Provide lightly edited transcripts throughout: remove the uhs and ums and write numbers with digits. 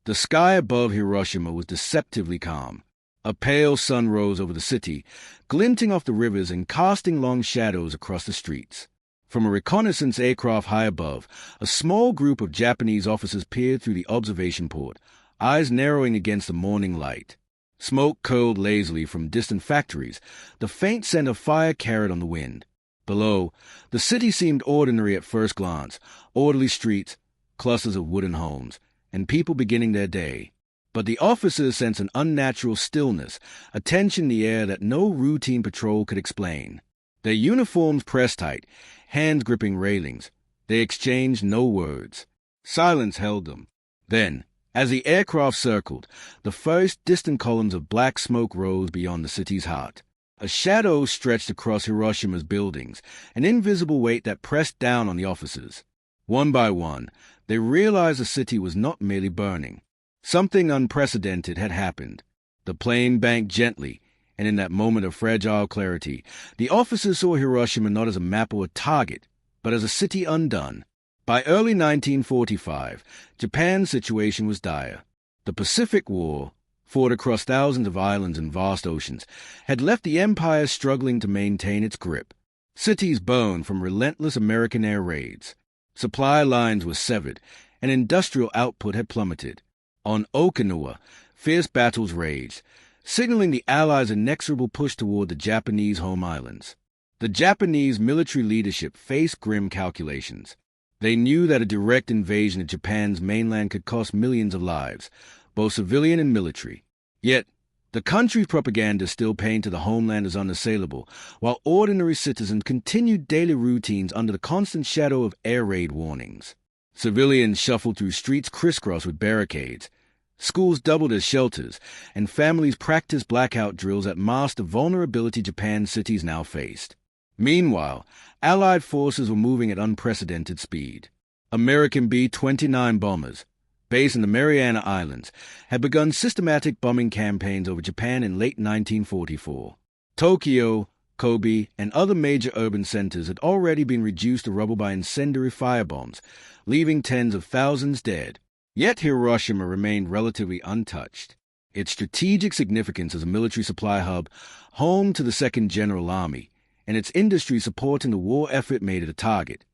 The sky above Hiroshima was deceptively calm. A pale sun rose over the city, glinting off the rivers and casting long shadows across the streets. From a reconnaissance aircraft high above, a small group of Japanese officers peered through the observation port, eyes narrowing against the morning light. Smoke curled lazily from distant factories, the faint scent of fire carried on the wind. Below, the city seemed ordinary at first glance, orderly streets, clusters of wooden homes, and people beginning their day. But the officers sensed an unnatural stillness, a tension in the air that no routine patrol could explain. Their uniforms pressed tight, hands gripping railings. They exchanged no words. Silence held them. Then, as the aircraft circled, the first distant columns of black smoke rose beyond the city's heart. A shadow stretched across Hiroshima's buildings, an invisible weight that pressed down on the officers. One by one, they realized the city was not merely burning. Something unprecedented had happened. The plane banked gently, and in that moment of fragile clarity, the officers saw Hiroshima not as a map or a target, but as a city undone. By early 1945, Japan's situation was dire. The Pacific War, fought across thousands of islands and vast oceans, had left the empire struggling to maintain its grip. Cities burned from relentless American air raids. Supply lines were severed, and industrial output had plummeted. On Okinawa, fierce battles raged, signaling the Allies' inexorable push toward the Japanese home islands. The Japanese military leadership faced grim calculations. They knew that a direct invasion of Japan's mainland could cost millions of lives, both civilian and military. Yet, the country's propaganda still painted the homeland as unassailable, while ordinary citizens continued daily routines under the constant shadow of air raid warnings. Civilians shuffled through streets crisscrossed with barricades. Schools doubled as shelters, and families practiced blackout drills that masked the vulnerability Japan's cities now faced. Meanwhile, Allied forces were moving at unprecedented speed. American B-29 bombers, based in the Mariana Islands, had begun systematic bombing campaigns over Japan in late 1944. Tokyo, Kobe, and other major urban centers had already been reduced to rubble by incendiary firebombs, leaving tens of thousands dead. Yet Hiroshima remained relatively untouched. Its strategic significance as a military supply hub, home to the Second General Army, and its industry supporting the war effort made it a target.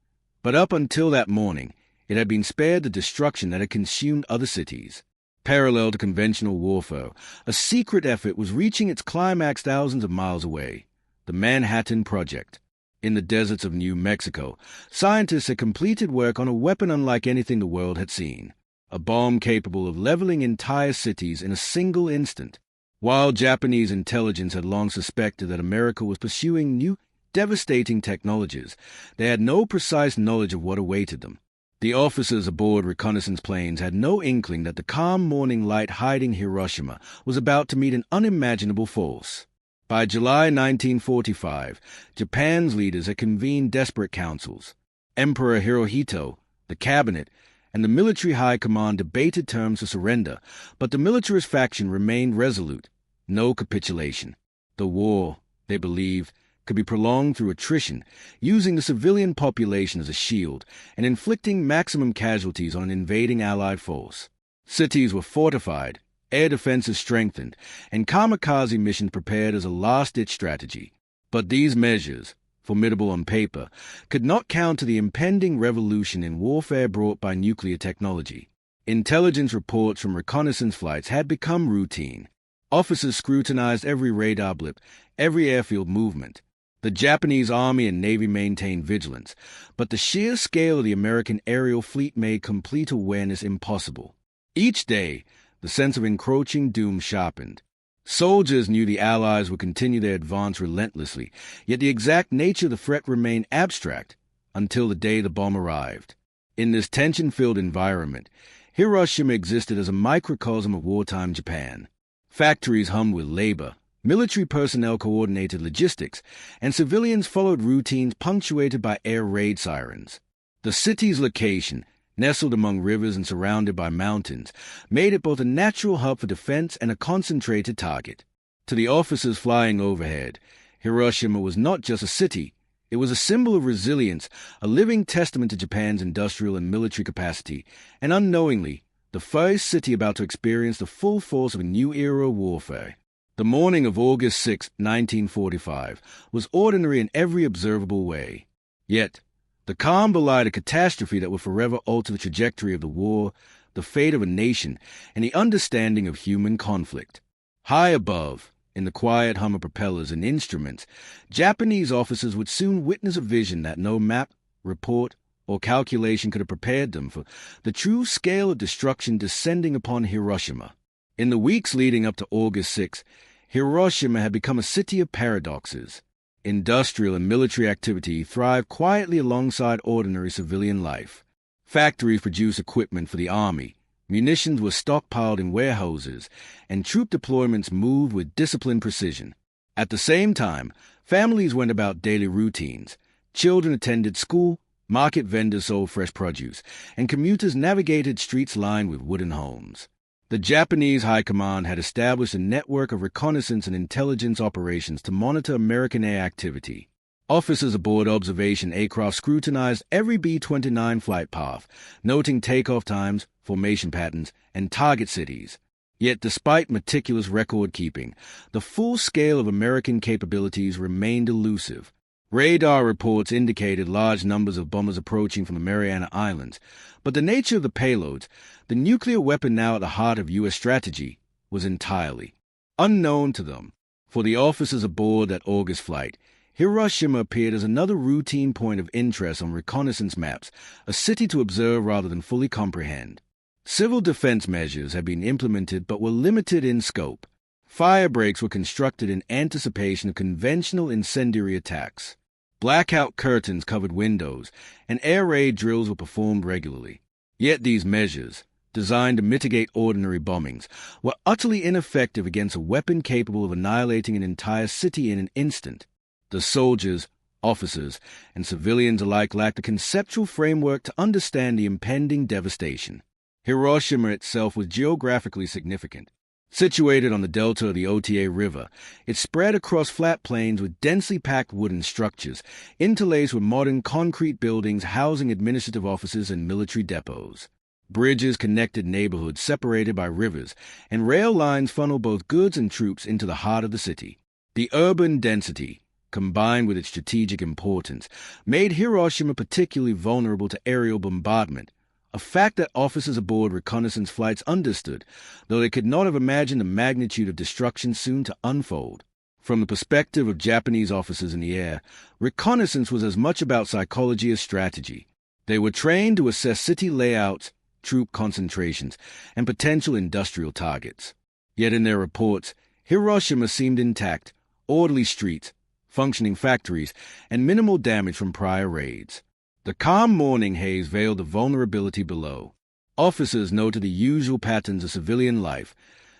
But up until that morning, it had been spared the destruction that had consumed other cities. Parallel to conventional warfare, a secret effort was reaching its climax thousands of miles away. The Manhattan Project. In the deserts of New Mexico, scientists had completed work on a weapon unlike anything the world had seen. A bomb capable of leveling entire cities in a single instant. While Japanese intelligence had long suspected that America was pursuing new, devastating technologies, they had no precise knowledge of what awaited them. The officers aboard reconnaissance planes had no inkling that the calm morning light hiding Hiroshima was about to meet an unimaginable force. By July 1945, Japan's leaders had convened desperate councils. Emperor Hirohito, the cabinet, and the military high command debated terms for surrender, but the militarist faction remained resolute. No capitulation. The war, they believed, could be prolonged through attrition, using the civilian population as a shield and inflicting maximum casualties on an invading Allied force. Cities were fortified, air defenses strengthened, and kamikaze missions prepared as a last-ditch strategy. But these measures, formidable on paper, could not counter the impending revolution in warfare brought by nuclear technology. Intelligence reports from reconnaissance flights had become routine. Officers scrutinized every radar blip, every airfield movement. The Japanese Army and Navy maintained vigilance, but the sheer scale of the American aerial fleet made complete awareness impossible. Each day, the sense of encroaching doom sharpened. Soldiers knew the Allies would continue their advance relentlessly, yet the exact nature of the threat remained abstract until the day the bomb arrived. In this tension-filled environment, Hiroshima existed as a microcosm of wartime Japan. Factories hummed with labor, military personnel coordinated logistics, and civilians followed routines punctuated by air raid sirens. The city's location, nestled among rivers and surrounded by mountains, made it both a natural hub for defense and a concentrated target. To the officers flying overhead, Hiroshima was not just a city, it was a symbol of resilience, a living testament to Japan's industrial and military capacity, and unknowingly, the first city about to experience the full force of a new era of warfare. The morning of August 6, 1945, was ordinary in every observable way. Yet, the calm belied a catastrophe that would forever alter the trajectory of the war, the fate of a nation, and the understanding of human conflict. High above, in the quiet hum of propellers and instruments, Japanese officers would soon witness a vision that no map, report, or calculation could have prepared them for the true scale of destruction descending upon Hiroshima. In the weeks leading up to August 6, Hiroshima had become a city of paradoxes. Industrial and military activity thrived quietly alongside ordinary civilian life. Factories produced equipment for the army, munitions were stockpiled in warehouses, and troop deployments moved with disciplined precision. At the same time, families went about daily routines. Children attended school, market vendors sold fresh produce, and commuters navigated streets lined with wooden homes. The Japanese High Command had established a network of reconnaissance and intelligence operations to monitor American air activity. Officers aboard observation aircraft scrutinized every B-29 flight path, noting takeoff times, formation patterns, and target cities. Yet despite meticulous record-keeping, the full scale of American capabilities remained elusive. Radar reports indicated large numbers of bombers approaching from the Mariana Islands, but the nature of the payloads, the nuclear weapon now at the heart of U.S. strategy, was entirely unknown to them. For the officers aboard that August flight, Hiroshima appeared as another routine point of interest on reconnaissance maps, a city to observe rather than fully comprehend. Civil defense measures had been implemented but were limited in scope. Fire breaks were constructed in anticipation of conventional incendiary attacks. Blackout curtains covered windows, and air raid drills were performed regularly. Yet these measures, designed to mitigate ordinary bombings, were utterly ineffective against a weapon capable of annihilating an entire city in an instant. The soldiers, officers, and civilians alike lacked a conceptual framework to understand the impending devastation. Hiroshima itself was geographically significant. Situated on the delta of the Ota River, it spread across flat plains with densely packed wooden structures, interlaced with modern concrete buildings housing administrative offices and military depots. Bridges connected neighborhoods separated by rivers, and rail lines funneled both goods and troops into the heart of the city. The urban density, combined with its strategic importance, made Hiroshima particularly vulnerable to aerial bombardment, a fact that officers aboard reconnaissance flights understood, though they could not have imagined the magnitude of destruction soon to unfold. From the perspective of Japanese officers in the air, reconnaissance was as much about psychology as strategy. They were trained to assess city layouts, troop concentrations, and potential industrial targets. Yet in their reports, Hiroshima seemed intact, orderly streets, functioning factories, and minimal damage from prior raids. The calm morning haze veiled the vulnerability below. Officers noted the usual patterns of civilian life: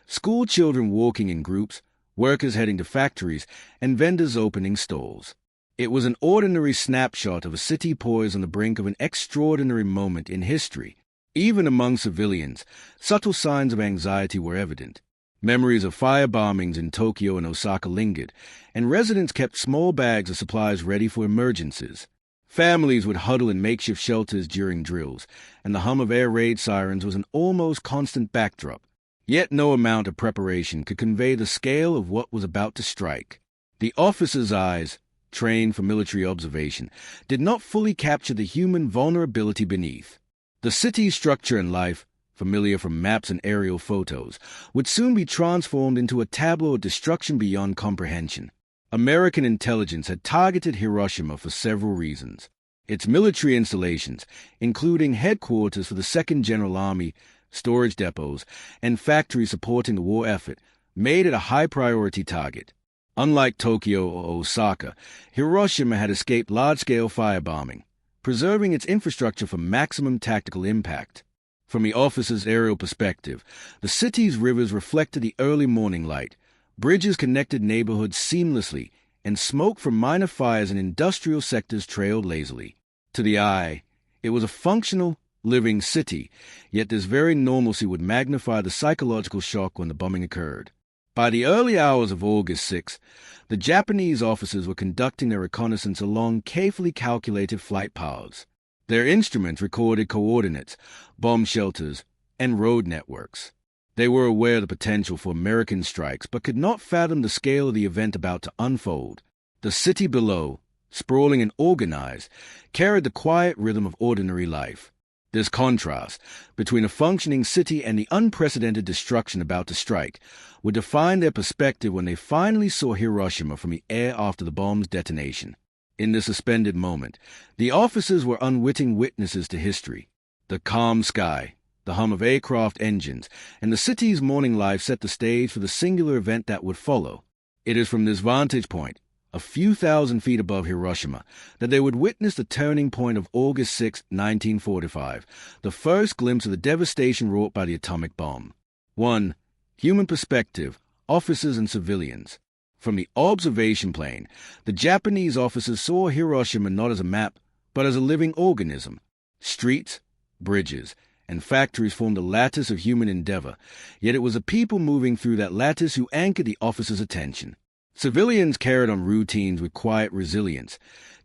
school children walking in groups, workers heading to factories, and vendors opening stalls. It was an ordinary snapshot of a city poised on the brink of an extraordinary moment in history. Even among civilians, subtle signs of anxiety were evident. Memories of fire bombings in Tokyo and Osaka lingered, and residents kept small bags of supplies ready for emergencies. Families would huddle in makeshift shelters during drills, and the hum of air raid sirens was an almost constant backdrop. Yet no amount of preparation could convey the scale of what was about to strike. The officers' eyes, trained for military observation, did not fully capture the human vulnerability beneath. The city's structure and life, familiar from maps and aerial photos, would soon be transformed into a tableau of destruction beyond comprehension. American intelligence had targeted Hiroshima for several reasons. Its military installations, including headquarters for the 2nd General Army, storage depots, and factories supporting the war effort, made it a high-priority target. Unlike Tokyo or Osaka, Hiroshima had escaped large-scale firebombing, preserving its infrastructure for maximum tactical impact. From the officers' aerial perspective, the city's rivers reflected the early morning light. Bridges connected neighborhoods seamlessly, and smoke from minor fires in industrial sectors trailed lazily. To the eye, it was a functional, living city, yet this very normalcy would magnify the psychological shock when the bombing occurred. By the early hours of August 6, the Japanese officers were conducting their reconnaissance along carefully calculated flight paths. Their instruments recorded coordinates, bomb shelters, and road networks. They were aware of the potential for American strikes, but could not fathom the scale of the event about to unfold. The city below, sprawling and organized, carried the quiet rhythm of ordinary life. This contrast between a functioning city and the unprecedented destruction about to strike would define their perspective when they finally saw Hiroshima from the air after the bomb's detonation. In this suspended moment, the officers were unwitting witnesses to history. The calm sky, the hum of aircraft engines, and the city's morning life set the stage for the singular event that would follow. It is from this vantage point, a few thousand feet above Hiroshima, that they would witness the turning point of August 6, 1945, the first glimpse of the devastation wrought by the atomic bomb. 1. Human perspective, officers and civilians. From the observation plane, the Japanese officers saw Hiroshima not as a map, but as a living organism. Streets, bridges, and factories formed a lattice of human endeavor, yet it was the people moving through that lattice who anchored the officers' attention. Civilians carried on routines with quiet resilience.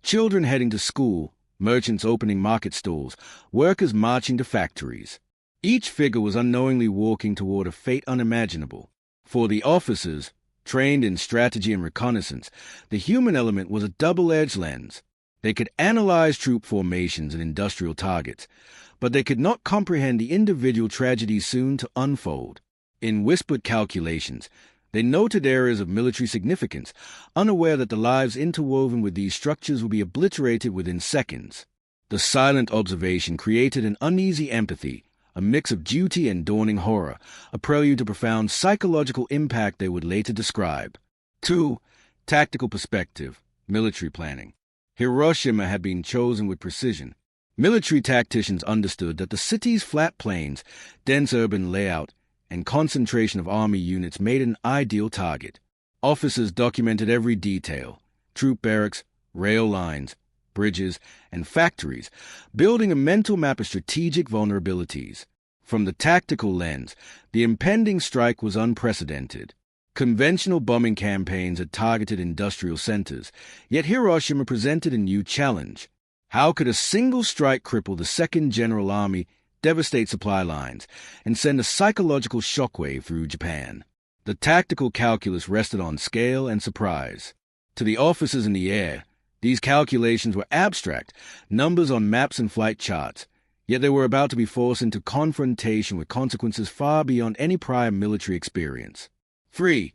Children heading to school, merchants opening market stalls, workers marching to factories. Each figure was unknowingly walking toward a fate unimaginable. For the officers, trained in strategy and reconnaissance, the human element was a double-edged lens. They could analyze troop formations and industrial targets, but they could not comprehend the individual tragedies soon to unfold. In whispered calculations, they noted areas of military significance, unaware that the lives interwoven with these structures would be obliterated within seconds. The silent observation created an uneasy empathy, a mix of duty and dawning horror, a prelude to profound psychological impact they would later describe. 2. Tactical perspective, military planning. Hiroshima had been chosen with precision. Military tacticians understood that the city's flat plains, dense urban layout, and concentration of army units made an ideal target. Officers documented every detail: troop barracks, rail lines, bridges, and factories, building a mental map of strategic vulnerabilities. From the tactical lens, the impending strike was unprecedented. Conventional bombing campaigns had targeted industrial centers, yet Hiroshima presented a new challenge. How could a single strike cripple the Second General Army, devastate supply lines, and send a psychological shockwave through Japan? The tactical calculus rested on scale and surprise. To the officers in the air, these calculations were abstract, numbers on maps and flight charts, yet they were about to be forced into confrontation with consequences far beyond any prior military experience. 3.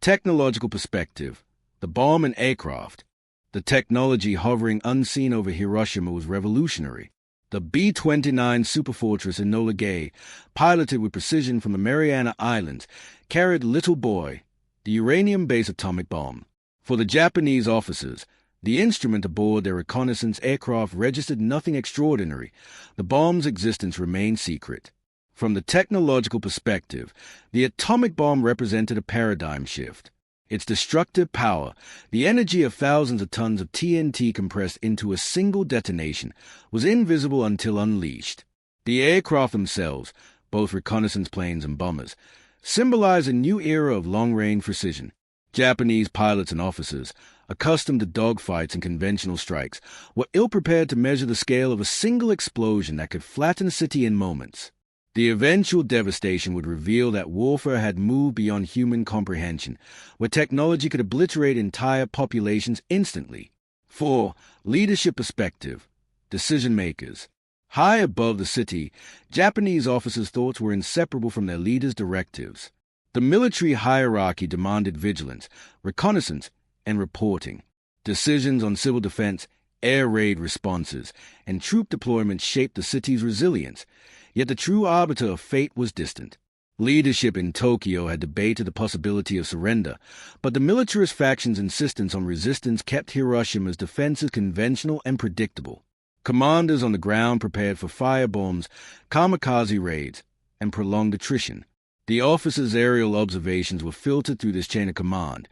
Technological perspective, the bomb and aircraft. The technology hovering unseen over Hiroshima was revolutionary. The B-29 superfortress Enola Gay, piloted with precision from the Mariana Islands, carried Little Boy, the uranium-based atomic bomb. For the Japanese officers, the instrument aboard their reconnaissance aircraft registered nothing extraordinary. The bomb's existence remained secret. From the technological perspective, the atomic bomb represented a paradigm shift. Its destructive power, the energy of thousands of tons of TNT compressed into a single detonation, was invisible until unleashed. The aircraft themselves, both reconnaissance planes and bombers, symbolized a new era of long-range precision. Japanese pilots and officers, accustomed to dogfights and conventional strikes, were ill-prepared to measure the scale of a single explosion that could flatten a city in moments. The eventual devastation would reveal that warfare had moved beyond human comprehension, where technology could obliterate entire populations instantly. 4. Leadership perspective, decision-makers. High above the city, Japanese officers' thoughts were inseparable from their leaders' directives. The military hierarchy demanded vigilance, reconnaissance, and reporting. Decisions on civil defense, air raid responses, and troop deployments shaped the city's resilience. Yet the true arbiter of fate was distant. Leadership in Tokyo had debated the possibility of surrender, but the militarist faction's insistence on resistance kept Hiroshima's defenses conventional and predictable. Commanders on the ground prepared for firebombs, kamikaze raids, and prolonged attrition. The officers' aerial observations were filtered through this chain of command,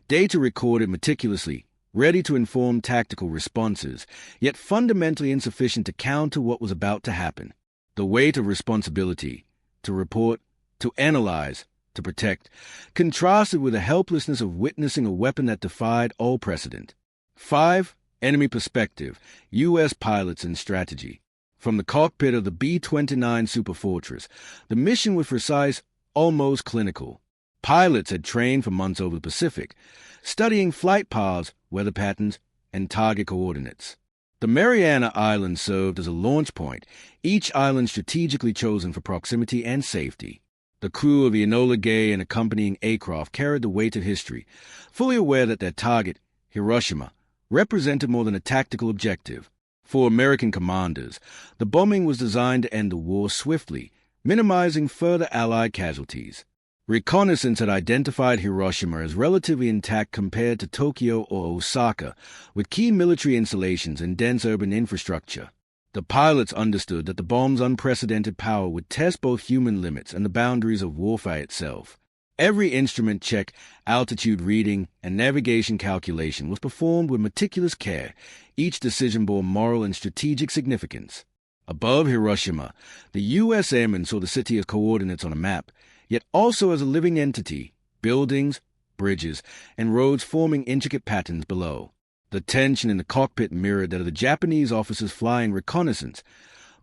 data recorded meticulously, ready to inform tactical responses, yet fundamentally insufficient to counter what was about to happen. The weight of responsibility, to report, to analyze, to protect, contrasted with the helplessness of witnessing a weapon that defied all precedent. 5. Enemy perspective, U.S. pilots and strategy. From the cockpit of the B-29 Superfortress, the mission was precise, almost clinical. Pilots had trained for months over the Pacific, studying flight paths, weather patterns, and target coordinates. The Mariana Islands served as a launch point, each island strategically chosen for proximity and safety. The crew of the Enola Gay and accompanying aircraft carried the weight of history, fully aware that their target, Hiroshima, represented more than a tactical objective. For American commanders, the bombing was designed to end the war swiftly, minimizing further Allied casualties. Reconnaissance had identified Hiroshima as relatively intact compared to Tokyo or Osaka, with key military installations and dense urban infrastructure. The pilots understood that the bomb's unprecedented power would test both human limits and the boundaries of warfare itself. Every instrument check, altitude reading, and navigation calculation was performed with meticulous care. Each decision bore moral and strategic significance. Above Hiroshima, the U.S. airmen saw the city as coordinates on a map, yet also as a living entity, buildings, bridges, and roads forming intricate patterns below. The tension in the cockpit mirrored that of the Japanese officers flying reconnaissance.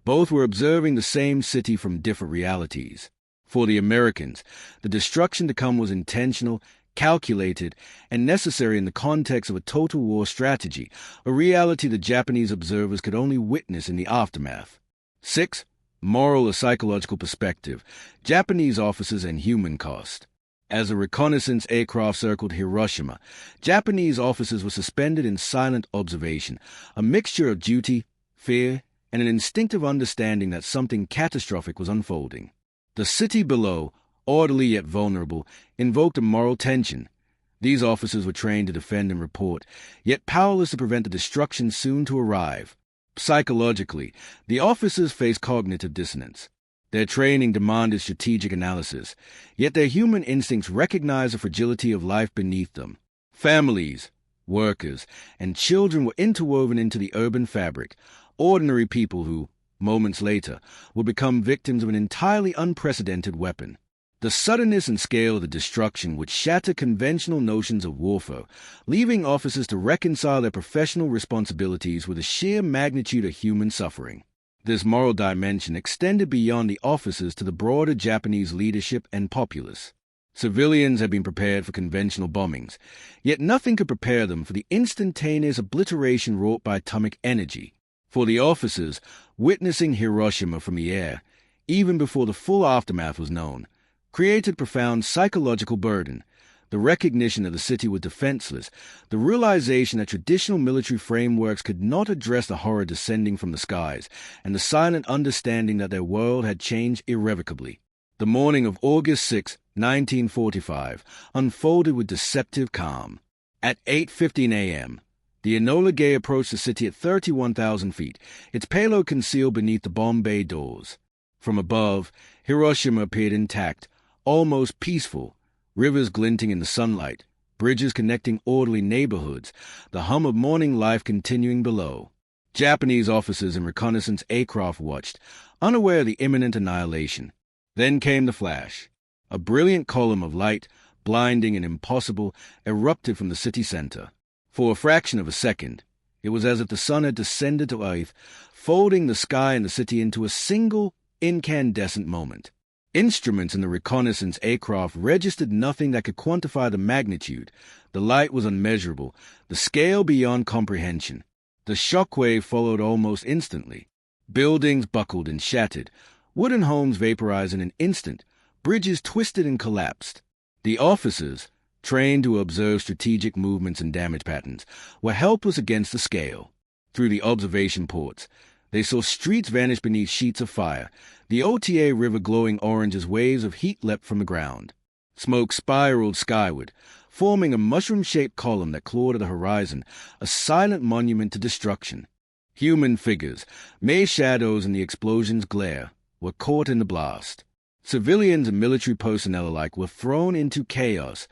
Both were observing the same city from different realities. For the Americans, the destruction to come was intentional, calculated, and necessary in the context of a total war strategy, a reality the Japanese observers could only witness in the aftermath. 6. Moral or psychological perspective, Japanese officers and human cost. As a reconnaissance aircraft circled Hiroshima, Japanese officers were suspended in silent observation, a mixture of duty, fear, and an instinctive understanding that something catastrophic was unfolding. The city below, orderly yet vulnerable, invoked a moral tension. These officers were trained to defend and report, yet powerless to prevent the destruction soon to arrive. Psychologically, the officers faced cognitive dissonance. Their training demanded strategic analysis, yet their human instincts recognized the fragility of life beneath them. Families, workers, and children were interwoven into the urban fabric, ordinary people who, moments later, would become victims of an entirely unprecedented weapon. The suddenness and scale of the destruction would shatter conventional notions of warfare, leaving officers to reconcile their professional responsibilities with the sheer magnitude of human suffering. This moral dimension extended beyond the officers to the broader Japanese leadership and populace. Civilians had been prepared for conventional bombings, yet nothing could prepare them for the instantaneous obliteration wrought by atomic energy. For the officers, witnessing Hiroshima from the air, even before the full aftermath was known, created profound psychological burden. The recognition that the city was defenseless, the realization that traditional military frameworks could not address the horror descending from the skies, and the silent understanding that their world had changed irrevocably. The morning of August 6, 1945, unfolded with deceptive calm. At 8:15 a.m., the Enola Gay approached the city at 31,000 feet, its payload concealed beneath the bomb bay doors. From above, Hiroshima appeared intact, almost peaceful, rivers glinting in the sunlight, bridges connecting orderly neighborhoods, the hum of morning life continuing below. Japanese officers and reconnaissance aircraft watched, unaware of the imminent annihilation. Then came the flash. A brilliant column of light, blinding and impossible, erupted from the city center. For a fraction of a second, it was as if the sun had descended to earth, folding the sky and the city into a single, incandescent moment. Instruments in the reconnaissance aircraft registered nothing that could quantify the magnitude. The light was unmeasurable, the scale beyond comprehension. The shockwave followed almost instantly. Buildings buckled and shattered, wooden homes vaporized in an instant, bridges twisted and collapsed. The officers, trained to observe strategic movements and damage patterns, were helpless against the scale. Through the observation ports, they saw streets vanish beneath sheets of fire, the Ota River glowing orange as waves of heat leapt from the ground. Smoke spiraled skyward, forming a mushroom-shaped column that clawed at the horizon, a silent monument to destruction. Human figures, mere shadows in the explosion's glare, were caught in the blast. Civilians and military personnel alike were thrown into chaos,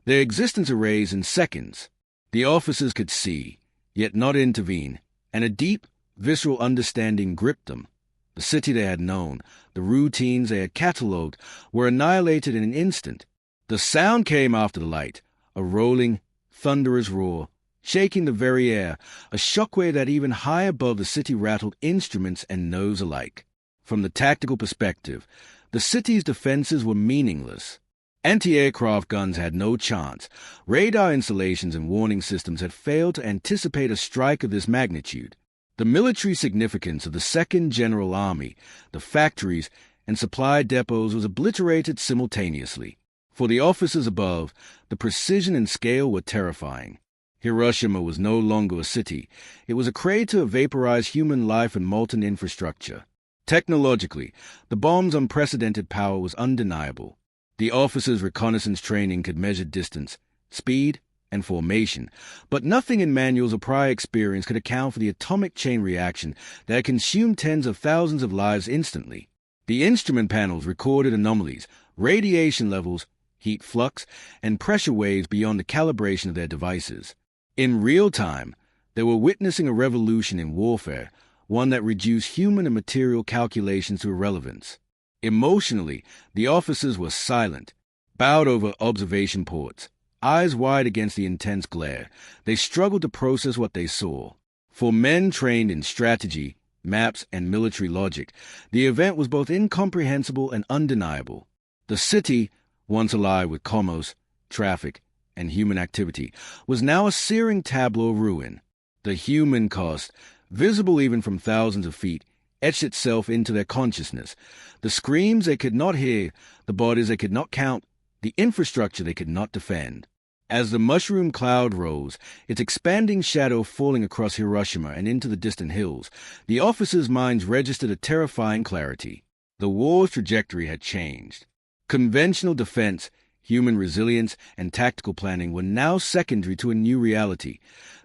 their existence erased in seconds. The officers could see, yet not intervene, and a deep, visceral understanding gripped them. The city they had known, the routines they had catalogued, were annihilated in an instant. The sound came after the light, a rolling, thunderous roar, shaking the very air, a shockwave that even high above the city rattled instruments and nerves alike. From the tactical perspective, the city's defenses were meaningless. Anti-aircraft guns had no chance. Radar installations and warning systems had failed to anticipate a strike of this magnitude. The military significance of the Second General Army, the factories, and supply depots was obliterated simultaneously. For the officers above, the precision and scale were terrifying. Hiroshima was no longer a city. It was a crater of vaporized human life and molten infrastructure. Technologically, the bomb's unprecedented power was undeniable. The officers' reconnaissance training could measure distance, speed, and formation, but nothing in manuals or prior experience could account for the atomic chain reaction that consumed tens of thousands of lives instantly. The instrument panels recorded anomalies, radiation levels, heat flux, and pressure waves beyond the calibration of their devices. In real time, they were witnessing a revolution in warfare, one that reduced human and material calculations to irrelevance. Emotionally, the officers were silent, bowed over observation ports, eyes wide against the intense glare. They struggled to process what they saw. For men trained in strategy, maps, and military logic, the event was both incomprehensible and undeniable. The city, once alive with commerce, traffic, and human activity, was now a searing tableau of ruin. The human cost, visible even from thousands of feet, etched itself into their consciousness. The screams they could not hear, the bodies they could not count, the infrastructure they could not defend. As the mushroom cloud rose, its expanding shadow falling across Hiroshima and into the distant hills, the officers' minds registered a terrifying clarity. The war's trajectory had changed. Conventional defense, human resilience, and tactical planning were now secondary to a new reality,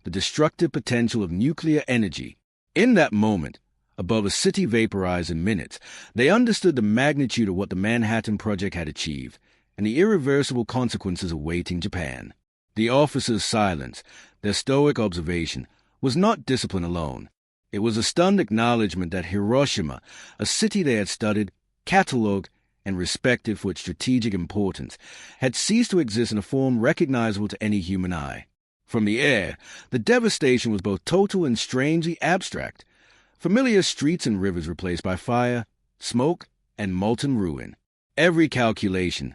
the destructive potential of nuclear energy. In that moment, above a city vaporized in minutes, they understood the magnitude of what the Manhattan Project had achieved, and the irreversible consequences awaiting Japan. The officers' silence, their stoic observation, was not discipline alone. It was a stunned acknowledgement that Hiroshima, a city they had studied, catalogued, and respected for its strategic importance, had ceased to exist in a form recognizable to any human eye. From the air, the devastation was both total and strangely abstract. Familiar streets and rivers replaced by fire, smoke, and molten ruin. Every calculation,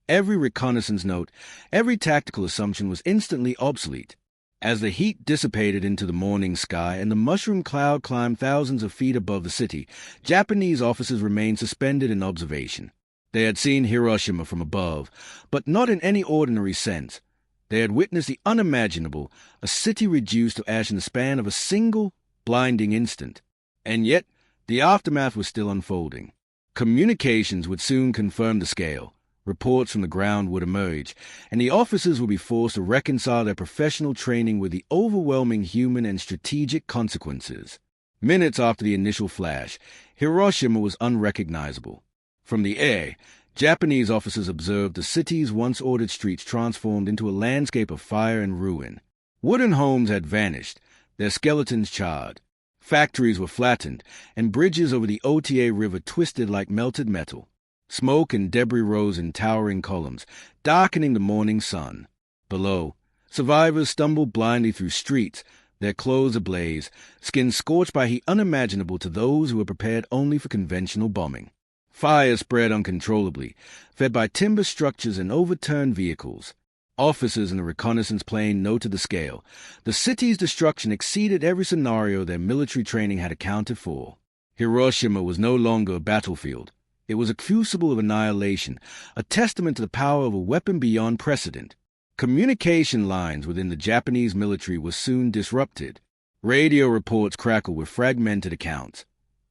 every reconnaissance note, every tactical assumption was instantly obsolete. As the heat dissipated into the morning sky and the mushroom cloud climbed thousands of feet above the city, Japanese officers remained suspended in observation. They had seen Hiroshima from above, but not in any ordinary sense. They had witnessed the unimaginable, a city reduced to ash in the span of a single, blinding instant. And yet, the aftermath was still unfolding. Communications would soon confirm the scale. Reports from the ground would emerge, and the officers would be forced to reconcile their professional training with the overwhelming human and strategic consequences. Minutes after the initial flash, Hiroshima was unrecognizable. From the air, Japanese officers observed the city's once ordered streets transformed into a landscape of fire and ruin. Wooden homes had vanished, their skeletons charred. Factories were flattened, and bridges over the Ota River twisted like melted metal. Smoke and debris rose in towering columns, darkening the morning sun. Below, survivors stumbled blindly through streets, their clothes ablaze, skins scorched by heat unimaginable to those who were prepared only for conventional bombing. Fire spread uncontrollably, fed by timber structures and overturned vehicles. Officers in the reconnaissance plane noted the scale. The city's destruction exceeded every scenario their military training had accounted for. Hiroshima was no longer a battlefield. It was a crucible of annihilation, a testament to the power of a weapon beyond precedent. Communication lines within the Japanese military were soon disrupted. Radio reports crackled with fragmented accounts.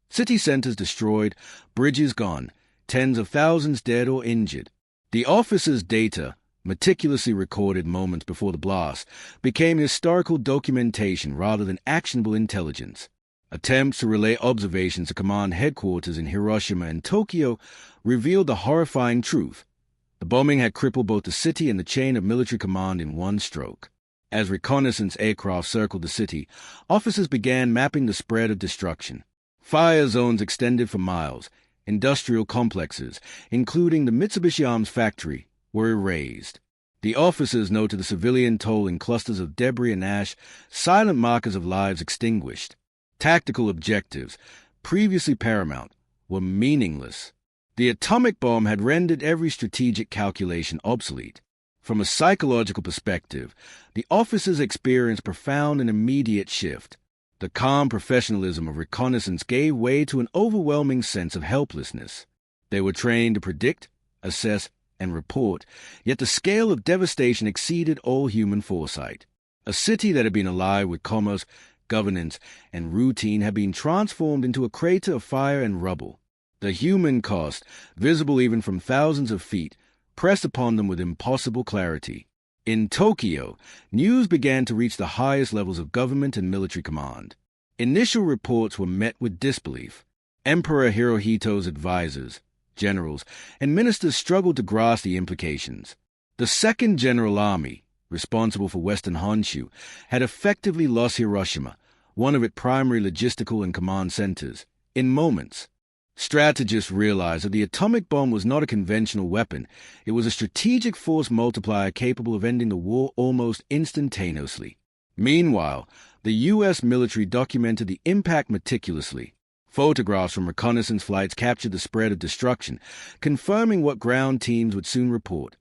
City centers destroyed, bridges gone, tens of thousands dead or injured. The officers' data, meticulously recorded moments before the blast, became historical documentation rather than actionable intelligence. Attempts to relay observations to command headquarters in Hiroshima and Tokyo revealed the horrifying truth. The bombing had crippled both the city and the chain of military command in one stroke. As reconnaissance aircraft circled the city, officers began mapping the spread of destruction. Fire zones extended for miles. Industrial complexes, including the Mitsubishi Arms factory, were erased. The officers noted the civilian toll in clusters of debris and ash, silent markers of lives extinguished. Tactical objectives, previously paramount, were meaningless. The atomic bomb had rendered every strategic calculation obsolete. From a psychological perspective, the officers experienced profound and immediate shift. The calm professionalism of reconnaissance gave way to an overwhelming sense of helplessness. They were trained to predict, assess, and report, yet the scale of devastation exceeded all human foresight. A city that had been alive with commerce, governance, and routine had been transformed into a crater of fire and rubble. The human cost, visible even from thousands of feet, pressed upon them with impossible clarity. In Tokyo, news began to reach the highest levels of government and military command. Initial reports were met with disbelief. Emperor Hirohito's advisors, generals, and ministers struggled to grasp the implications. The Second General Army, responsible for Western Honshu, had effectively lost Hiroshima, one of its primary logistical and command centers, in moments. Strategists realized that the atomic bomb was not a conventional weapon. It was a strategic force multiplier capable of ending the war almost instantaneously. Meanwhile, the U.S. military documented the impact meticulously. Photographs from reconnaissance flights captured the spread of destruction, confirming what ground teams would soon report.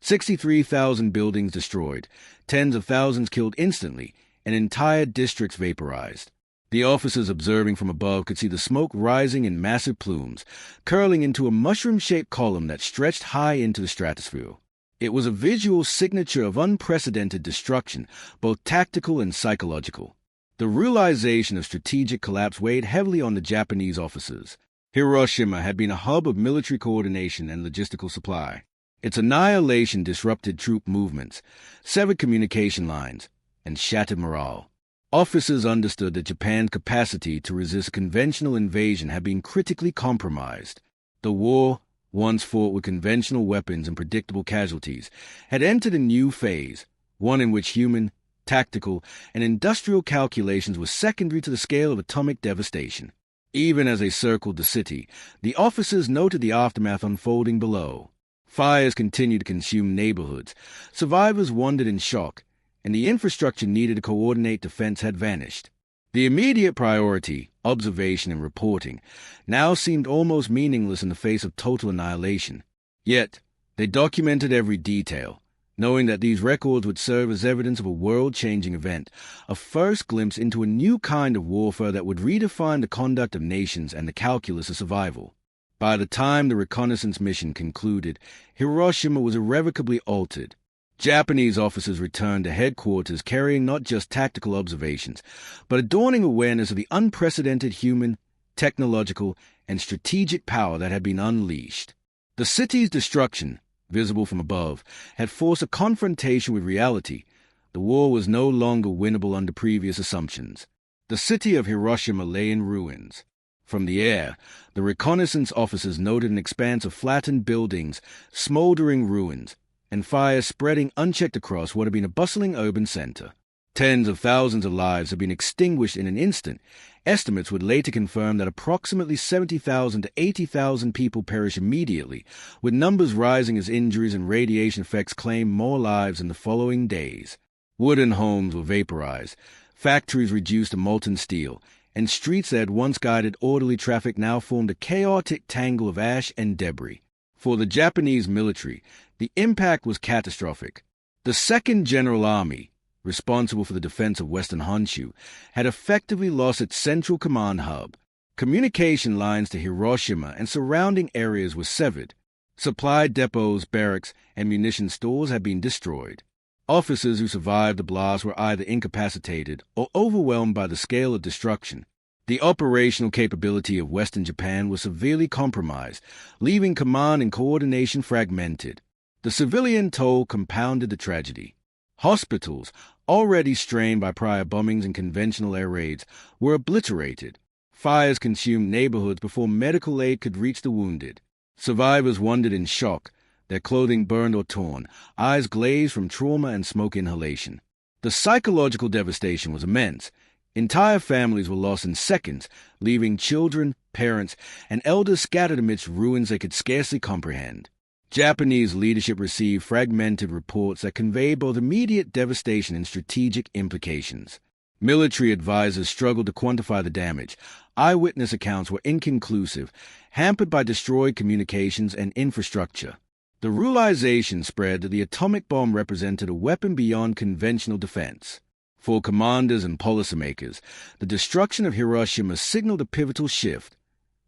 63,000 buildings destroyed, tens of thousands killed instantly, and entire districts vaporized. The officers observing from above could see the smoke rising in massive plumes, curling into a mushroom-shaped column that stretched high into the stratosphere. It was a visual signature of unprecedented destruction, both tactical and psychological. The realization of strategic collapse weighed heavily on the Japanese officers. Hiroshima had been a hub of military coordination and logistical supply. Its annihilation disrupted troop movements, severed communication lines, and shattered morale. Officers understood that Japan's capacity to resist a conventional invasion had been critically compromised. The war, once fought with conventional weapons and predictable casualties, had entered a new phase, one in which human, tactical, and industrial calculations were secondary to the scale of atomic devastation. Even as they circled the city, the officers noted the aftermath unfolding below. Fires continued to consume neighborhoods. Survivors wondered in shock, and the infrastructure needed to coordinate defense had vanished. The immediate priority, observation and reporting, now seemed almost meaningless in the face of total annihilation. Yet, they documented every detail, knowing that these records would serve as evidence of a world-changing event, a first glimpse into a new kind of warfare that would redefine the conduct of nations and the calculus of survival. By the time the reconnaissance mission concluded, Hiroshima was irrevocably altered. Japanese officers returned to headquarters carrying not just tactical observations, but a dawning awareness of the unprecedented human, technological, and strategic power that had been unleashed. The city's destruction, visible from above, had forced a confrontation with reality. The war was no longer winnable under previous assumptions. The city of Hiroshima lay in ruins. From the air, the reconnaissance officers noted an expanse of flattened buildings, smoldering ruins, and fire spreading unchecked across what had been a bustling urban center. Tens of thousands of lives had been extinguished in an instant. Estimates would later confirm that approximately 70,000 to 80,000 people perished immediately, with numbers rising as injuries and radiation effects claimed more lives in the following days. Wooden homes were vaporized, factories reduced to molten steel, and streets that had once guided orderly traffic now formed a chaotic tangle of ash and debris. For the Japanese military, the impact was catastrophic. The Second General Army, responsible for the defense of Western Honshu, had effectively lost its central command hub. Communication lines to Hiroshima and surrounding areas were severed. Supply depots, barracks, and munition stores had been destroyed. Officers who survived the blast were either incapacitated or overwhelmed by the scale of destruction. The operational capability of Western Japan was severely compromised, leaving command and coordination fragmented. The civilian toll compounded the tragedy. Hospitals, already strained by prior bombings and conventional air raids, were obliterated. Fires consumed neighborhoods before medical aid could reach the wounded. Survivors wandered in shock, their clothing burned or torn, eyes glazed from trauma and smoke inhalation. The psychological devastation was immense. Entire families were lost in seconds, leaving children, parents, and elders scattered amidst ruins they could scarcely comprehend. Japanese leadership received fragmented reports that conveyed both immediate devastation and strategic implications. Military advisors struggled to quantify the damage. Eyewitness accounts were inconclusive, hampered by destroyed communications and infrastructure. The realization spread that the atomic bomb represented a weapon beyond conventional defense. For commanders and policymakers, the destruction of Hiroshima signaled a pivotal shift.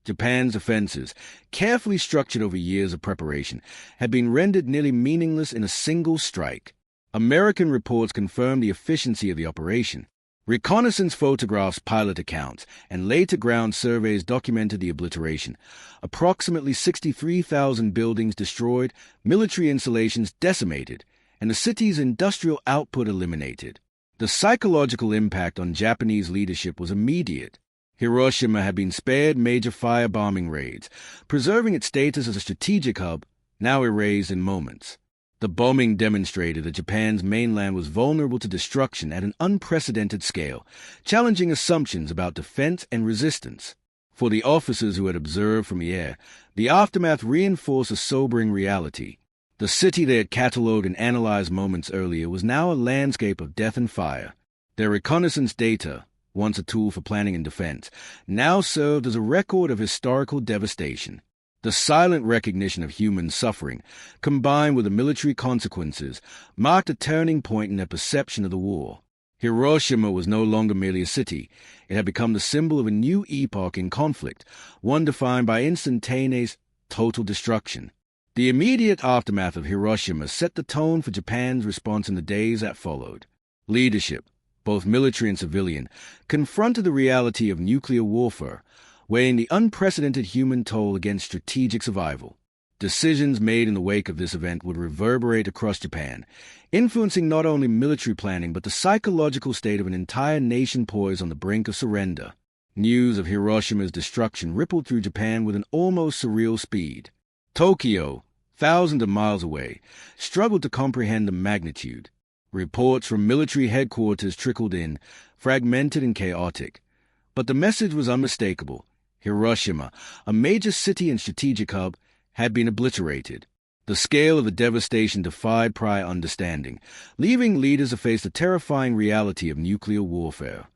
Japan's offenses, carefully structured over years of preparation, had been rendered nearly meaningless in a single strike. American reports confirmed the efficiency of the operation. Reconnaissance photographs, pilot accounts, and later ground surveys documented the obliteration. Approximately 63,000 buildings destroyed, military installations decimated, and the city's industrial output eliminated. The psychological impact on Japanese leadership was immediate. Hiroshima had been spared major firebombing raids, preserving its status as a strategic hub, now erased in moments. The bombing demonstrated that Japan's mainland was vulnerable to destruction at an unprecedented scale, challenging assumptions about defense and resistance. For the officers who had observed from the air, the aftermath reinforced a sobering reality. The city they had catalogued and analyzed moments earlier was now a landscape of death and fire. Their reconnaissance data, once a tool for planning and defense, now served as a record of historical devastation. The silent recognition of human suffering, combined with the military consequences, marked a turning point in their perception of the war. Hiroshima was no longer merely a city. It had become the symbol of a new epoch in conflict, one defined by instantaneous, total destruction. The immediate aftermath of Hiroshima set the tone for Japan's response in the days that followed. Leadership, both military and civilian, confronted the reality of nuclear warfare, weighing the unprecedented human toll against strategic survival. Decisions made in the wake of this event would reverberate across Japan, influencing not only military planning but the psychological state of an entire nation poised on the brink of surrender. News of Hiroshima's destruction rippled through Japan with an almost surreal speed. Tokyo, thousands of miles away, struggled to comprehend the magnitude. Reports from military headquarters trickled in, fragmented and chaotic. But the message was unmistakable. Hiroshima, a major city and strategic hub, had been obliterated. The scale of the devastation defied prior understanding, leaving leaders to face the terrifying reality of nuclear warfare.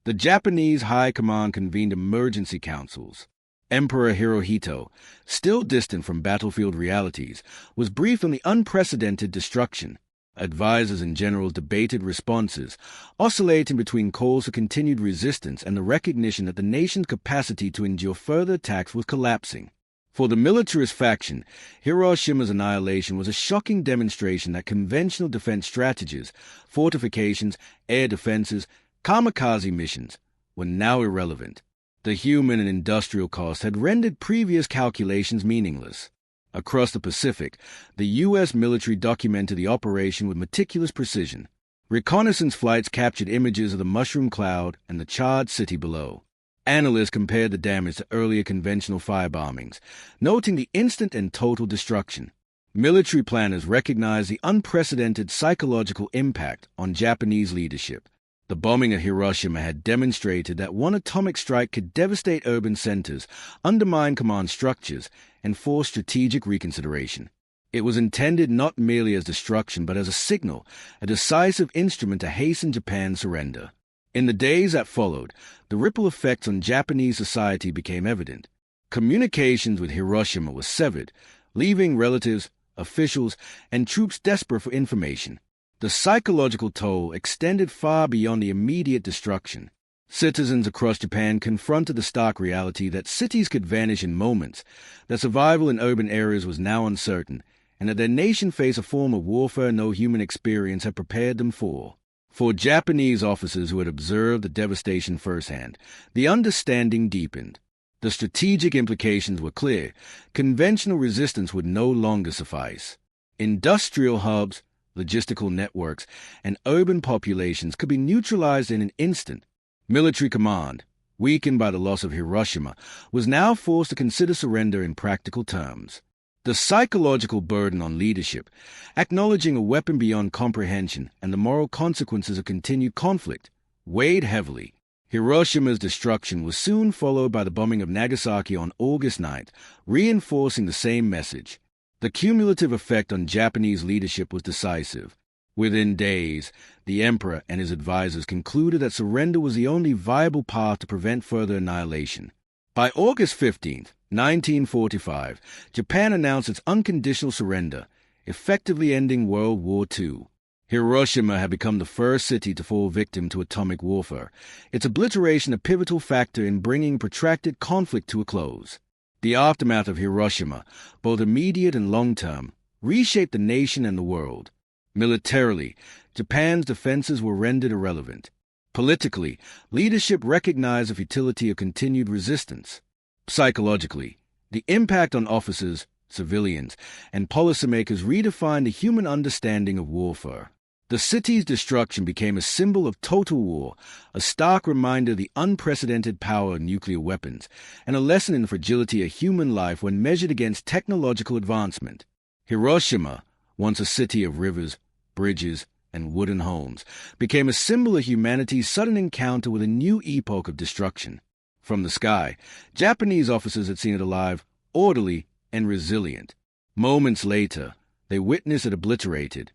The Japanese High Command convened emergency councils. Emperor Hirohito, still distant from battlefield realities, was briefed on the unprecedented destruction. Advisors and generals debated responses, oscillating between calls for continued resistance and the recognition that the nation's capacity to endure further attacks was collapsing. For the militarist faction, Hiroshima's annihilation was a shocking demonstration that conventional defense strategies, fortifications, air defenses, kamikaze missions, were now irrelevant. The human and industrial costs had rendered previous calculations meaningless. Across the Pacific, the U.S. military documented the operation with meticulous precision. Reconnaissance flights captured images of the mushroom cloud and the charred city below. Analysts compared the damage to earlier conventional firebombings, noting the instant and total destruction. Military planners recognized the unprecedented psychological impact on Japanese leadership. The bombing of Hiroshima had demonstrated that one atomic strike could devastate urban centers, undermine command structures, and force strategic reconsideration. It was intended not merely as destruction but as a signal, a decisive instrument to hasten Japan's surrender. In the days that followed, the ripple effects on Japanese society became evident. Communications with Hiroshima were severed, leaving relatives, officials, and troops desperate for information. The psychological toll extended far beyond the immediate destruction. Citizens across Japan confronted the stark reality that cities could vanish in moments, that survival in urban areas was now uncertain, and that their nation faced a form of warfare no human experience had prepared them for. For Japanese officers who had observed the devastation firsthand, the understanding deepened. The strategic implications were clear. Conventional resistance would no longer suffice. Industrial hubs, logistical networks, and urban populations could be neutralized in an instant. Military command, weakened by the loss of Hiroshima, was now forced to consider surrender in practical terms. The psychological burden on leadership, acknowledging a weapon beyond comprehension and the moral consequences of continued conflict, weighed heavily. Hiroshima's destruction was soon followed by the bombing of Nagasaki on August 9th, reinforcing the same message. The cumulative effect on Japanese leadership was decisive. Within days, the emperor and his advisors concluded that surrender was the only viable path to prevent further annihilation. By August 15, 1945, Japan announced its unconditional surrender, effectively ending World War II. Hiroshima had become the first city to fall victim to atomic warfare, its obliteration a pivotal factor in bringing protracted conflict to a close. The aftermath of Hiroshima, both immediate and long-term, reshaped the nation and the world. Militarily, Japan's defenses were rendered irrelevant. Politically, leadership recognized the futility of continued resistance. Psychologically, the impact on officers, civilians, and policymakers redefined the human understanding of warfare. The city's destruction became a symbol of total war, a stark reminder of the unprecedented power of nuclear weapons, and a lesson in the fragility of human life when measured against technological advancement. Hiroshima, once a city of rivers, bridges, and wooden homes, became a symbol of humanity's sudden encounter with a new epoch of destruction. From the sky, Japanese officers had seen it alive, orderly, and resilient. Moments later, they witnessed it obliterated,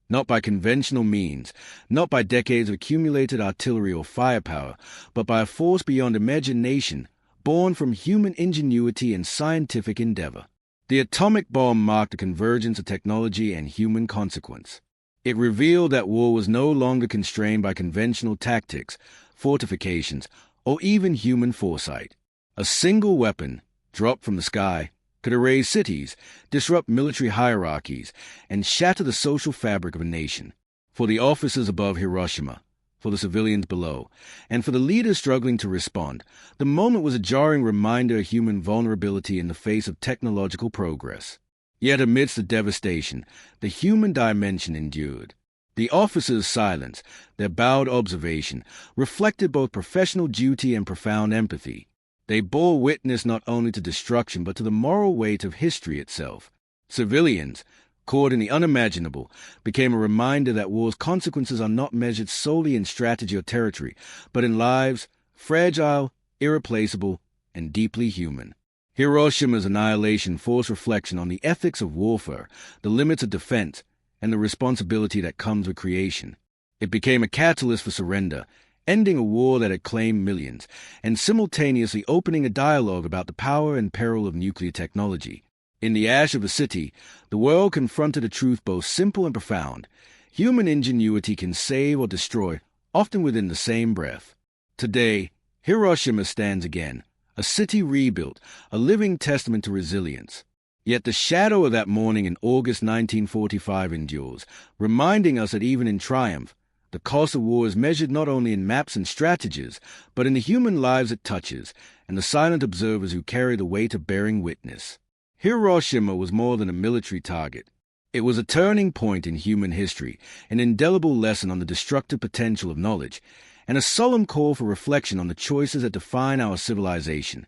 not by conventional means, not by decades of accumulated artillery or firepower, but by a force beyond imagination, born from human ingenuity and scientific endeavor. The atomic bomb marked a convergence of technology and human consequence. It revealed that war was no longer constrained by conventional tactics, fortifications, or even human foresight. A single weapon, dropped from the sky, could erase cities, disrupt military hierarchies, and shatter the social fabric of a nation. For the officers above Hiroshima, for the civilians below, and for the leaders struggling to respond, the moment was a jarring reminder of human vulnerability in the face of technological progress. Yet amidst the devastation, the human dimension endured. The officers' silence, their bowed observation, reflected both professional duty and profound empathy. They bore witness not only to destruction but to the moral weight of history itself. Civilians, caught in the unimaginable, became a reminder that war's consequences are not measured solely in strategy or territory, but in lives, fragile, irreplaceable, and deeply human. Hiroshima's annihilation forced reflection on the ethics of warfare, the limits of defense, and the responsibility that comes with creation. It became a catalyst for surrender, ending a war that had claimed millions, and simultaneously opening a dialogue about the power and peril of nuclear technology. In the ash of the city, the world confronted a truth both simple and profound. Human ingenuity can save or destroy, often within the same breath. Today, Hiroshima stands again, a city rebuilt, a living testament to resilience. Yet the shadow of that morning in August 1945 endures, reminding us that even in triumph, the cost of war is measured not only in maps and strategies, but in the human lives it touches, and the silent observers who carry the weight of bearing witness. Hiroshima was more than a military target. It was a turning point in human history, an indelible lesson on the destructive potential of knowledge, and a solemn call for reflection on the choices that define our civilization.